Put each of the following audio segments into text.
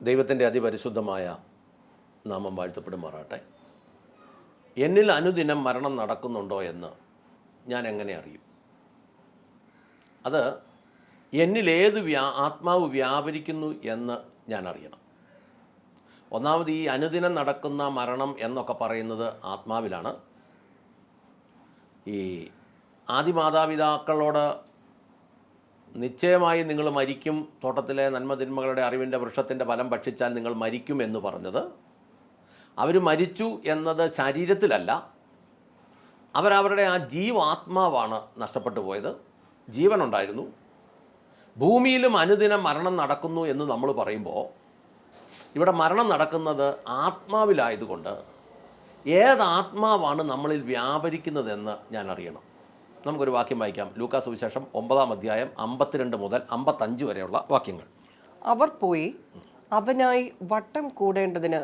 ദൈവത്തിൻ്റെ അതിപരിശുദ്ധമായ നാമം വാഴ്ത്തപ്പെടുമാറാട്ടെ. എന്നിൽ അനുദിനം മരണം നടക്കുന്നുണ്ടോ എന്ന് ഞാൻ എങ്ങനെ അറിയും? അത് എന്നിലേത് ആത്മാവ് വ്യാപരിക്കുന്നു എന്ന് ഞാൻ അറിയണം. ഒന്നാമത് ഈ അനുദിനം നടക്കുന്ന മരണം എന്നൊക്കെ പറയുന്നത് ആത്മാവിലാണ്. ഈ ആദിമാതാപിതാക്കളോട് നിശ്ചയമായി നിങ്ങൾ മരിക്കും, തോട്ടത്തിലെ നന്മതിന്മകളുടെ അറിവിൻ്റെ വൃക്ഷത്തിൻ്റെ ഫലം ഭക്ഷിച്ചാൽ നിങ്ങൾ മരിക്കും എന്ന് പറഞ്ഞത് അവർ മരിച്ചു എന്നത് ശരീരത്തിലല്ല, അവരവരുടെ ആ ജീവാത്മാവാണ് നഷ്ടപ്പെട്ടു പോയത്. ജീവനുണ്ടായിരുന്നു. ഭൂമിയിലും അനുദിനം മരണം നടക്കുന്നു എന്ന് നമ്മൾ പറയുമ്പോൾ ഇവിടെ മരണം നടക്കുന്നത് ആത്മാവിലായതുകൊണ്ട് ഏത് ആത്മാവാണ് നമ്മളിൽ വ്യാപരിക്കുന്നതെന്ന് ഞാൻ അറിയണം. നമുക്കൊരു വാക്യം വായിക്കാം. ലൂക്കാ സുവിശേഷം 9-ാം അധ്യായം 52 മുതൽ 55 വരെയുള്ള വാക്യങ്ങൾ. അവർ പോയി അവനായി വട്ടം കൂടേണ്ടതിന്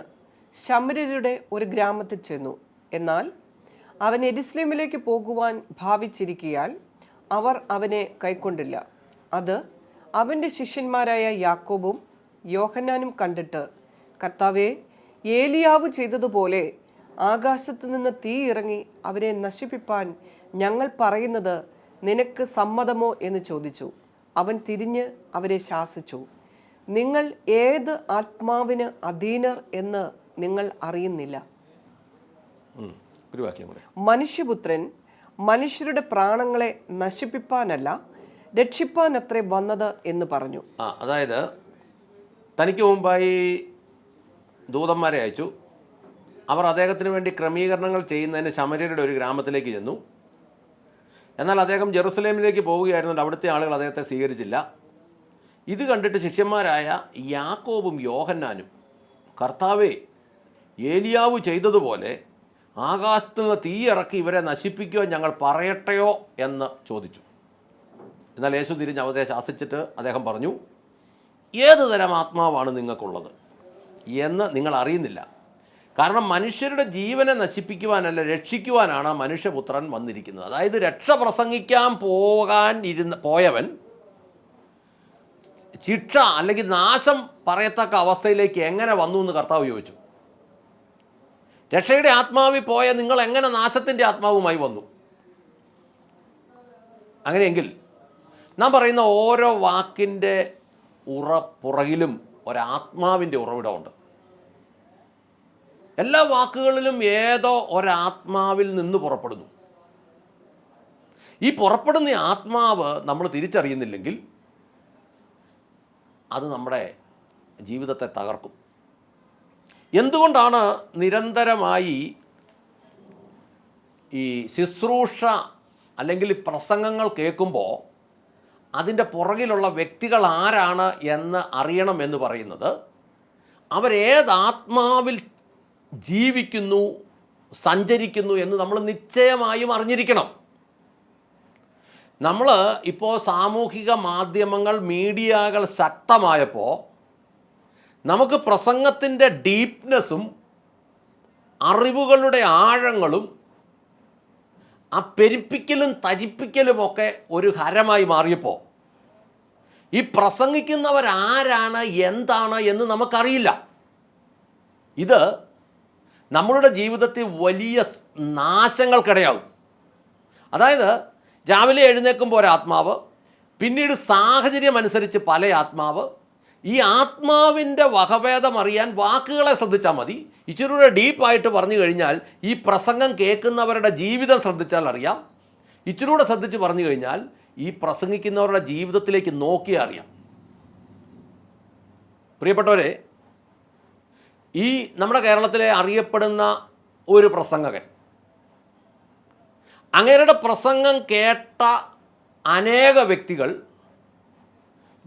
ശമര്യരുടെ ഒരു ഗ്രാമത്തിൽ ചെന്നു. എന്നാൽ അവൻ യെരുശലേമിലേക്ക് പോകുവാൻ ഭാവിച്ചിരിക്കയാൽ അവർ അവനെ കൈക്കൊണ്ടില്ല. അത് അവൻ്റെ ശിഷ്യന്മാരായ യാക്കോബും യോഹന്നാനും കണ്ടിട്ട്, കർത്താവേ, ഏലിയാവ് ചെയ്തതുപോലെ ആകാശത്ത് നിന്ന് തീ ഇറങ്ങി അവരെ നശിപ്പിപ്പാൻ ഞങ്ങൾ പറയുന്നത് നിനക്ക് സമ്മതമോ എന്ന് ചോദിച്ചു. അവൻ തിരിഞ്ഞ് അവരെ ശാസിച്ചു, നിങ്ങൾ ഏത് ആത്മാവിന് അധീനർ എന്ന് നിങ്ങൾ അറിയുന്നില്ല. മനുഷ്യപുത്രൻ മനുഷ്യരുടെ പ്രാണങ്ങളെ നശിപ്പിപ്പാനല്ല, രക്ഷിപ്പാനത്രേ വന്നത് എന്ന് പറഞ്ഞു. അതായത് തനിക്ക് മുമ്പായി ദൂതന്മാരെ അയച്ചു. അവർ അദ്ദേഹത്തിന് വേണ്ടി ക്രമീകരണങ്ങൾ ചെയ്യുന്നതിന് ശമര്യരുടെ ഒരു ഗ്രാമത്തിലേക്ക് ചെന്നു. എന്നാൽ അദ്ദേഹം ജെറുസലേമിലേക്ക് പോവുകയായിരുന്നുകൊണ്ട് അവിടുത്തെ ആളുകൾ അദ്ദേഹത്തെ സ്വീകരിച്ചില്ല. ഇത് കണ്ടിട്ട് ശിഷ്യന്മാരായ യാക്കോബും യോഹന്നാനും, കർത്താവേ, ഏലിയാവ് ചെയ്തതുപോലെ ആകാശത്തു നിന്ന് തീ ഇറക്കി ഇവരെ നശിപ്പിക്കുവാൻ ഞങ്ങൾ പറയട്ടെയോ എന്ന് ചോദിച്ചു. എന്നാൽ യേശു തിരിഞ്ഞ് അവരെ ശാസിച്ചിട്ട് അദ്ദേഹം പറഞ്ഞു, ഏത് തരം ആത്മാവാണ് നിങ്ങൾക്കുള്ളത് എന്ന് നിങ്ങൾ അറിയുന്നില്ല. കാരണം മനുഷ്യരുടെ ജീവനെ നശിപ്പിക്കുവാനല്ല, രക്ഷിക്കുവാനാണ് മനുഷ്യപുത്രൻ വന്നിരിക്കുന്നത്. അതായത് രക്ഷ പ്രസംഗിക്കാൻ പോയവൻ ശിക്ഷ അല്ലെങ്കിൽ നാശം പറയത്തക്ക അവസ്ഥയിലേക്ക് എങ്ങനെ വന്നു എന്ന് കർത്താവ് ചോദിച്ചു. രക്ഷയുടെ ആത്മാവിൽ പോയ നിങ്ങൾ എങ്ങനെ നാശത്തിൻ്റെ ആത്മാവുമായി വന്നു? അങ്ങനെയെങ്കിൽ നാം പറയുന്ന ഓരോ വാക്കിൻ്റെ പുറകിലും ഒരാത്മാവിൻ്റെ ഉറവിടമുണ്ട്. എല്ലാ വാക്കുകളിലും ഏതോ ഒരാത്മാവിൽ നിന്ന് പുറപ്പെടുന്നു. ഈ പുറപ്പെടുന്ന ആത്മാവ് നമ്മൾ തിരിച്ചറിയുന്നില്ലെങ്കിൽ അത് നമ്മുടെ ജീവിതത്തെ തകർക്കും. എന്തുകൊണ്ടാണ് നിരന്തരമായി ഈ ശുശ്രൂഷ അല്ലെങ്കിൽ പ്രസംഗങ്ങൾ കേൾക്കുമ്പോൾ അതിൻ്റെ പുറകിലുള്ള വ്യക്തികൾ ആരാണ് എന്ന് അറിയണം എന്ന് പറയുന്നത്? അവരേതാത്മാവിൽ ജീവിക്കുന്നു, സഞ്ചരിക്കുന്നു എന്ന് നമ്മൾ നിശ്ചയമായും അറിഞ്ഞിരിക്കണം. നമ്മൾ ഇപ്പോൾ സാമൂഹിക മാധ്യമങ്ങൾ, മീഡിയകൾ ശക്തമായപ്പോൾ നമുക്ക് പ്രസംഗത്തിൻ്റെ ഡീപ്നെസ്സും അറിവുകളുടെ ആഴങ്ങളും ആ പെരുപ്പിക്കലും തരിപ്പിക്കലുമൊക്കെ ഒരു ഹരമായി മാറിയപ്പോൾ ഈ പ്രസംഗിക്കുന്നവരാരാണ്, എന്താണ് എന്ന് നമുക്കറിയില്ല. ഇത് നമ്മളുടെ ജീവിതത്തിൽ വലിയ നാശങ്ങൾക്കിടയാകും. അതായത് രാവിലെ എഴുന്നേൽക്കുമ്പോൾ ഒരാത്മാവ്, പിന്നീട് സാഹചര്യം അനുസരിച്ച് പല ആത്മാവ്. ഈ ആത്മാവിൻ്റെ വകഭേദം അറിയാൻ വാക്കുകളെ ശ്രദ്ധിച്ചാൽ മതി. ഇച്ചിരൂടെ ഡീപ്പായിട്ട് പറഞ്ഞു കഴിഞ്ഞാൽ ഈ പ്രസംഗം കേൾക്കുന്നവരുടെ ജീവിതം ശ്രദ്ധിച്ചാൽ അറിയാം. ഇച്ചിരൂടെ ശ്രദ്ധിച്ച് പറഞ്ഞു കഴിഞ്ഞാൽ ഈ പ്രസംഗിക്കുന്നവരുടെ ജീവിതത്തിലേക്ക് നോക്കിയാൽ അറിയാം. പ്രിയപ്പെട്ടവരെ, ഈ നമ്മുടെ കേരളത്തിലെ അറിയപ്പെടുന്ന ഒരു പ്രസംഗകൻ, അങ്ങേരുടെ പ്രസംഗം കേട്ട അനേക വ്യക്തികൾ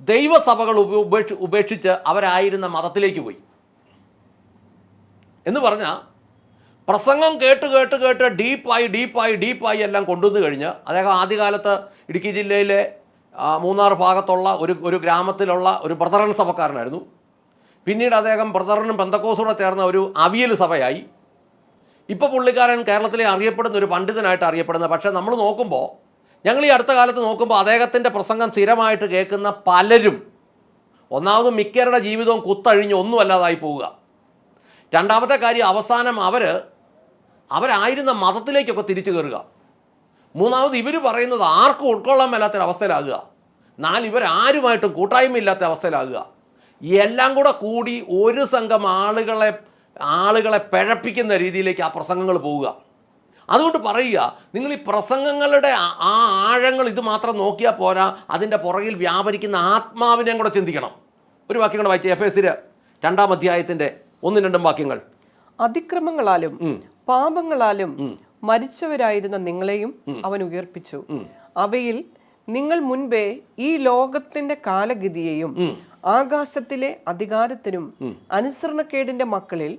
ദൈവസഭകൾ ഉപേക്ഷിച്ച് അവരായിരുന്ന മതത്തിലേക്ക് പോയി. എന്ന് പറഞ്ഞാൽ പ്രസംഗം കേട്ട് ഡീപ്പായി എല്ലാം കൊണ്ടുവന്നു കഴിഞ്ഞ് അദ്ദേഹം ആദ്യകാലത്ത് ഇടുക്കി ജില്ലയിലെ മൂന്നാർ ഭാഗത്തുള്ള ഒരു ഗ്രാമത്തിലുള്ള ഒരു ബ്രദറൻ സഭക്കാരനായിരുന്നു. പിന്നീട് അദ്ദേഹം ബ്രദറിനും പെന്തക്കോസ്തൂടെ ചേർന്ന ഒരു അവിയൽ സഭയായി. ഇപ്പോൾ പുള്ളിക്കാരൻ കേരളത്തിലെ അറിയപ്പെടുന്ന ഒരു പണ്ഡിതനായിട്ട് അറിയപ്പെടുന്നത്. പക്ഷേ നമ്മൾ നോക്കുമ്പോൾ, ഞങ്ങൾ ഈ അടുത്ത കാലത്ത് നോക്കുമ്പോൾ അദ്ദേഹത്തിൻ്റെ പ്രസംഗം സ്ഥിരമായിട്ട് കേൾക്കുന്ന പലരും ഒന്നാമത് മിക്കവരുടെ ജീവിതവും കുത്തഴിഞ്ഞ് ഒന്നുമല്ലാതായി പോവുക. രണ്ടാമത്തെ കാര്യം, അവസാനം അവരായിരുന്ന മതത്തിലേക്കൊക്കെ തിരിച്ചു കയറുക. മൂന്നാമത് ഇവർ പറയുന്നത് ആർക്കും ഉൾക്കൊള്ളാൻ മേലാത്തൊരവസ്ഥയിലാകുക. നാല്, ഇവരാരുമായിട്ടും കൂട്ടായ്മയില്ലാത്ത അവസ്ഥയിലാകുക. എല്ലാം കൂടി ഒരു സംഘം ആളുകളെ പിഴപ്പിക്കുന്ന രീതിയിലേക്ക് ആ പ്രസംഗങ്ങൾ പോവുക. അതുകൊണ്ട് പറയുക, നിങ്ങൾ ഈ പ്രസംഗങ്ങളുടെ ആ ആഴങ്ങൾ ഇത് മാത്രം നോക്കിയാൽ പോരാ, അതിൻ്റെ പുറകിൽ വ്യാപരിക്കുന്ന ആത്മാവിനെയും കൂടെ ചിന്തിക്കണം. ഒരു വാക്യം കൂടെ വായിച്ച എഫേസ്യർ 2-ാം അധ്യായത്തിൻ്റെ 1-2 വാക്യങ്ങൾ. അതിക്രമങ്ങളാലും പാപങ്ങളാലും മരിച്ചവരായിരുന്ന നിങ്ങളെയും അവൻ ഉയർപ്പിച്ചു. അവയിൽ നിങ്ങൾ മുൻപേ ഈ ലോകത്തിന്റെ കാലഗതിയെയും ആകാശത്തിലെ അധികാരത്തിനും അനുസരണക്കേടിന്റെ മക്കളിൽ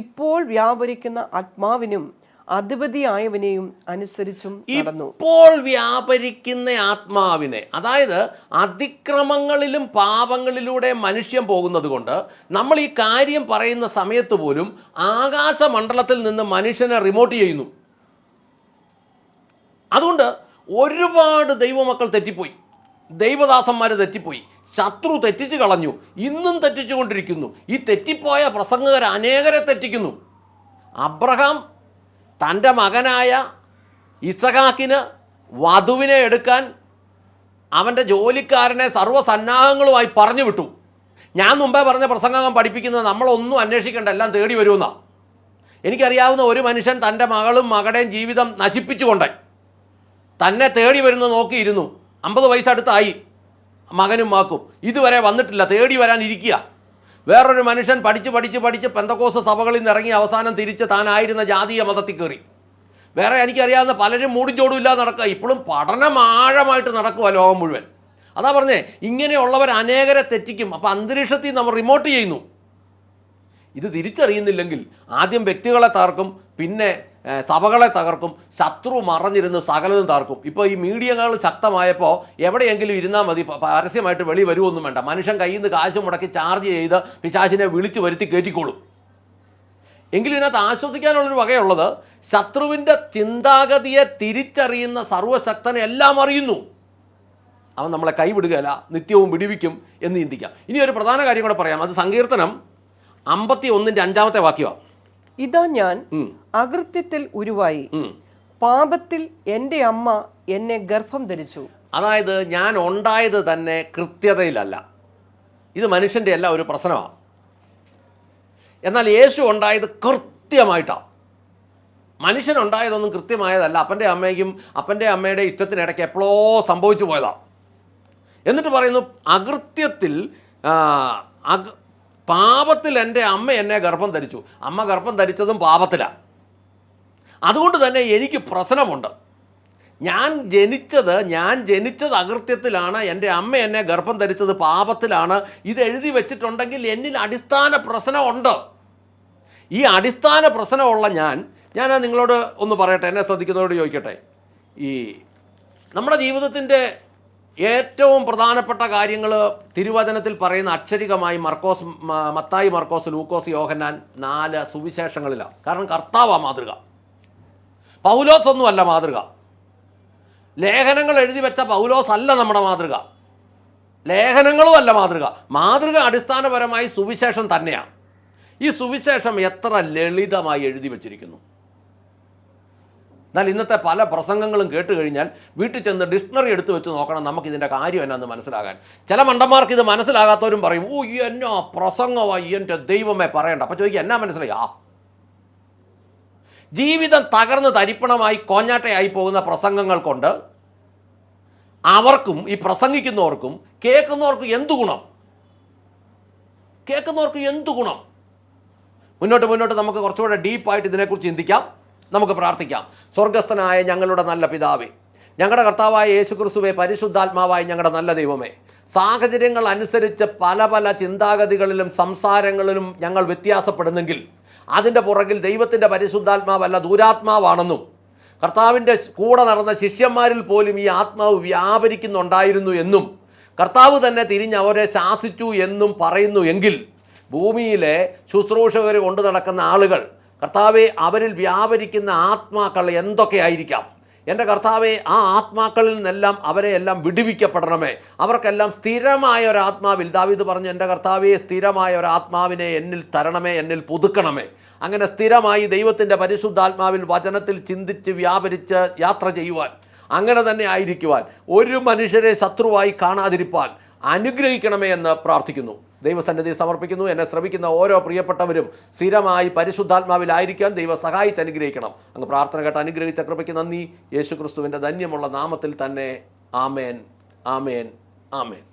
ഇപ്പോൾ വ്യാപരിക്കുന്ന ആത്മാവിനും അധിപതിയായവനെയും അനുസരിച്ചും നടന്നു. ഇപ്പോൾ വ്യാപരിക്കുന്ന ആത്മാവിനെ, അതായത് അതിക്രമങ്ങളിലും പാപങ്ങളിലൂടെ മനുഷ്യൻ പോകുന്നത് കൊണ്ട് നമ്മൾ ഈ കാര്യം പറയുന്ന സമയത്ത് പോലും ആകാശമണ്ഡലത്തിൽ നിന്ന് മനുഷ്യനെ റിമോട്ട് ചെയ്യുന്നു. അതുകൊണ്ട് ഒരുപാട് ദൈവമക്കൾ തെറ്റിപ്പോയി, ദൈവദാസന്മാർ തെറ്റിപ്പോയി, ശത്രു തെറ്റിച്ചു കളഞ്ഞു, ഇന്നും തെറ്റിച്ചുകൊണ്ടിരിക്കുന്നു. ഈ തെറ്റിപ്പോയ പ്രസംഗകർ അനേകരെ തെറ്റിക്കുന്നു. അബ്രഹാം തൻ്റെ മകനായ ഇസഹാക്കിന് വധുവിനെ എടുക്കാൻ അവൻ്റെ ജോലിക്കാരനെ സർവ്വസന്നാഹങ്ങളുമായി പറഞ്ഞു വിട്ടു. ഞാൻ മുമ്പേ പറഞ്ഞ പ്രസംഗം പഠിപ്പിക്കുന്നത് നമ്മളൊന്നും അന്വേഷിക്കേണ്ട, എല്ലാം തേടി വരുമെന്നാണ്. എനിക്കറിയാവുന്ന ഒരു മനുഷ്യൻ തൻ്റെ മകളും മകളുടെയും ജീവിതം നശിപ്പിച്ചുകൊണ്ട് തന്നെ തേടി വരുന്ന നോക്കിയിരുന്നു. 50 വയസ്സടുത്തായി മകനും മാക്കും, ഇതുവരെ വന്നിട്ടില്ല, തേടി വരാനിരിക്കുക. വേറൊരു മനുഷ്യൻ പഠിച്ച് പെന്തക്കോസ്ത് സഭകളിൽ നിന്ന് ഇറങ്ങി അവസാനം തിരിച്ച് താനായിരുന്ന ജാതീയ മതത്തിൽ കയറി. വേറെ എനിക്കറിയാവുന്ന പലരും മൂടും ചോടും ഇല്ലാതെ നടക്കുക. ഇപ്പോഴും പഠനം ആഴമായിട്ട് നടക്കുക ലോകം മുഴുവൻ. അതാ പറഞ്ഞേ, ഇങ്ങനെയുള്ളവർ അനേകരെ തെറ്റിക്കും. അപ്പോൾ അന്തരീക്ഷത്തിൽ നമ്മൾ റിമോട്ട് ചെയ്യുന്നു. ഇത് തിരിച്ചറിയുന്നില്ലെങ്കിൽ ആദ്യം വ്യക്തികളെ തകർക്കും, പിന്നെ സഭകളെ തകർക്കും, ശത്രു മറഞ്ഞിരുന്ന് സകലതും തകർക്കും. ഇപ്പോൾ ഈ മീഡിയകൾ ശക്തമായപ്പോൾ എവിടെയെങ്കിലും ഇരുന്നാൽ മതി, പരസ്യമായിട്ട് വെളി വരുമൊന്നും വേണ്ട. മനുഷ്യൻ കയ്യിൽ നിന്ന് കാശ് മുടക്കി ചാർജ് ചെയ്ത് പിശാചിനെ വിളിച്ചു വരുത്തി കയറ്റിക്കോളും. എങ്കിലും ഇതിനകത്ത് ആശ്വസിക്കാനുള്ളൊരു വകയുള്ളത്, ശത്രുവിൻ്റെ ചിന്താഗതിയെ തിരിച്ചറിയുന്ന സർവ്വശക്തനെ എല്ലാം അറിയുന്നു. അവൻ നമ്മളെ കൈവിടുകയല്ല, നിത്യവും വിടുവിക്കും എന്ന് ചിന്തിക്കാം. ഇനി ഒരു പ്രധാന കാര്യം കൂടെ പറയാം. അത് സങ്കീർത്തനം 51-ന്റെ 5-ാമത്തെ വാക്യമാണ്. ഇതാ ഞാൻ അകൃത്യത്തിൽ ഉരുവായി, പാപത്തിൽ എൻ്റെ അമ്മ എന്നെ ഗർഭം ധരിച്ചു. അതായത് ഞാൻ ഉണ്ടായത് തന്നെ കൃത്യതയിലല്ല. ഇത് മനുഷ്യൻ്റെ എല്ലാം ഒരു പ്രശ്നമാണ്. എന്നാൽ യേശു ഉണ്ടായത് കൃത്യമായിട്ടാണ്. മനുഷ്യനുണ്ടായതൊന്നും കൃത്യമായതല്ല. അപ്പൻ്റെ അമ്മയുടെ ഇഷ്ടത്തിനിടയ്ക്ക് എപ്പോഴോ സംഭവിച്ചു പോയതാണ്. എന്നിട്ട് പറയുന്നു, അകൃത്യത്തിൽ പാപത്തിൽ എൻ്റെ അമ്മ എന്നെ ഗർഭം ധരിച്ചു. അമ്മ ഗർഭം ധരിച്ചതും പാപത്തിലാണ്. അതുകൊണ്ട് തന്നെ എനിക്ക് പ്രശ്നമുണ്ട്. ഞാൻ ജനിച്ചത് അകൃത്യത്തിലാണ്, എൻ്റെ അമ്മ എന്നെ ഗർഭം ധരിച്ചത് പാപത്തിലാണ്. ഇത് എഴുതി വെച്ചിട്ടുണ്ടെങ്കിൽ എന്നിൽ അടിസ്ഥാന പ്രശ്നമുണ്ട്. ഈ അടിസ്ഥാന പ്രശ്നമുള്ള ഞാൻ നിങ്ങളോട് ഒന്ന് പറയട്ടെ, എന്നെ ശ്രദ്ധിക്കുന്നവരോട് ചോദിക്കട്ടെ. ഈ നമ്മുടെ ജീവിതത്തിൻ്റെ ഏറ്റവും പ്രധാനപ്പെട്ട കാര്യങ്ങൾ തിരുവചനത്തിൽ പറയുന്ന അക്ഷരികമായി മത്തായി, മർക്കോസ്, ലൂക്കോസ്, യോഹന്നാൻ 4 സുവിശേഷങ്ങളിലാണ്. കാരണം കർത്താവാണ് മാതൃക, പൗലോസ് ഒന്നുമല്ല മാതൃക. ലേഖനങ്ങൾ എഴുതി വെച്ച പൗലോസ് അല്ല നമ്മുടെ മാതൃക, ലേഖനങ്ങളും അല്ല മാതൃക. മാതൃക അടിസ്ഥാനപരമായി സുവിശേഷം തന്നെയാണ്. ഈ സുവിശേഷം എത്ര ലളിതമായി എഴുതി വച്ചിരിക്കുന്നു. എന്നാൽ ഇന്നത്തെ പല പ്രസംഗങ്ങളും കേട്ട് കഴിഞ്ഞാൽ വീട്ടിൽ ചെന്ന് ഡിക്ഷണറി എടുത്ത് വെച്ച് നോക്കണം നമുക്കിതിൻ്റെ കാര്യം എന്നാന്ന് മനസ്സിലാകാൻ. ചില മണ്ടന്മാർക്ക് ഇത് മനസ്സിലാകാത്തവരും പറയും, ഓ എന്നോ പ്രസംഗമായി എൻ്റെ ദൈവമേ പറയണ്ട. അപ്പോൾ ചോദിക്കുക, എന്നാ മനസ്സിലായി? ജീവിതം തകർന്ന് തരിപ്പണമായി കോഞ്ഞാട്ടയായി പോകുന്ന പ്രസംഗങ്ങൾ കൊണ്ട് അവർക്കും ഈ പ്രസംഗിക്കുന്നവർക്കും കേൾക്കുന്നവർക്ക് എന്തു ഗുണം? മുന്നോട്ട് നമുക്ക് കുറച്ചുകൂടെ ഡീപ്പായിട്ട് ഇതിനെക്കുറിച്ച് ചിന്തിക്കാം, നമുക്ക് പ്രാർത്ഥിക്കാം. സ്വർഗസ്ഥനായ ഞങ്ങളുടെ നല്ല പിതാവേ, ഞങ്ങളുടെ കർത്താവായ യേശുക്രിസ്തുവേ, പരിശുദ്ധാത്മാവായ ഞങ്ങളുടെ നല്ല ദൈവമേ, സാഹചര്യങ്ങൾ അനുസരിച്ച് പല ചിന്താഗതികളിലും സംസാരങ്ങളിലും ഞങ്ങൾ വ്യത്യാസപ്പെടുന്നെങ്കിൽ അതിൻ്റെ പുറകിൽ ദൈവത്തിൻ്റെ പരിശുദ്ധാത്മാവല്ല ദൂരാത്മാവാണെന്നും കർത്താവിൻ്റെ കൂടെ നടന്ന ശിഷ്യന്മാരിൽ പോലും ഈ ആത്മാവ് വ്യാപരിക്കുന്നുണ്ടായിരുന്നു എന്നും കർത്താവ് തന്നെ തിരിഞ്ഞ് അവരെ ശാസിച്ചു എന്നും പറയുന്നു എങ്കിൽ ഭൂമിയിലെ ശുശ്രൂഷകർ കൊണ്ടു നടക്കുന്ന ആളുകൾ, കർത്താവെ, അവരിൽ വ്യാപരിക്കുന്ന ആത്മാക്കൾ എന്തൊക്കെയായിരിക്കാം? എൻ്റെ കർത്താവെ, ആ ആത്മാക്കളിൽ നിന്നെല്ലാം അവരെയെല്ലാം വിടുവിക്കപ്പെടണമേ. അവർക്കെല്ലാം സ്ഥിരമായ ഒരാത്മാവിൽ, ദാവീദ് പറഞ്ഞു, എൻ്റെ കർത്താവെ, സ്ഥിരമായ ഒരാത്മാവിനെ എന്നിൽ തരണമേ, എന്നിൽ പുതുക്കണമേ. അങ്ങനെ സ്ഥിരമായി ദൈവത്തിൻ്റെ പരിശുദ്ധാത്മാവിൽ വചനത്തിൽ ചിന്തിച്ച് വ്യാപരിച്ച് യാത്ര ചെയ്യുവാൻ, അങ്ങനെ തന്നെ ആയിരിക്കുവാൻ, ഒരു മനുഷ്യരെ ശത്രുവായി കാണാതിരിപ്പാൻ അനുഗ്രഹിക്കണമേ എന്ന് പ്രാർത്ഥിക്കുന്നു. ദൈവസന്നിധി സമർപ്പിക്കുന്നു. എന്നെ ശ്രമിക്കുന്ന ഓരോ പ്രിയപ്പെട്ടവരും സ്ഥിരമായി പരിശുദ്ധാത്മാവിലായിരിക്കാൻ ദൈവം സഹായിച്ച് അനുഗ്രഹിക്കണം. അങ്ങ് പ്രാർത്ഥന കേട്ട് അനുഗ്രഹിച്ച കൃപയ്ക്ക് നന്ദി. യേശു ക്രിസ്തുവിൻ്റെ ധന്യമുള്ള നാമത്തിൽ തന്നെ. ആമേൻ, ആമേൻ, ആമേൻ.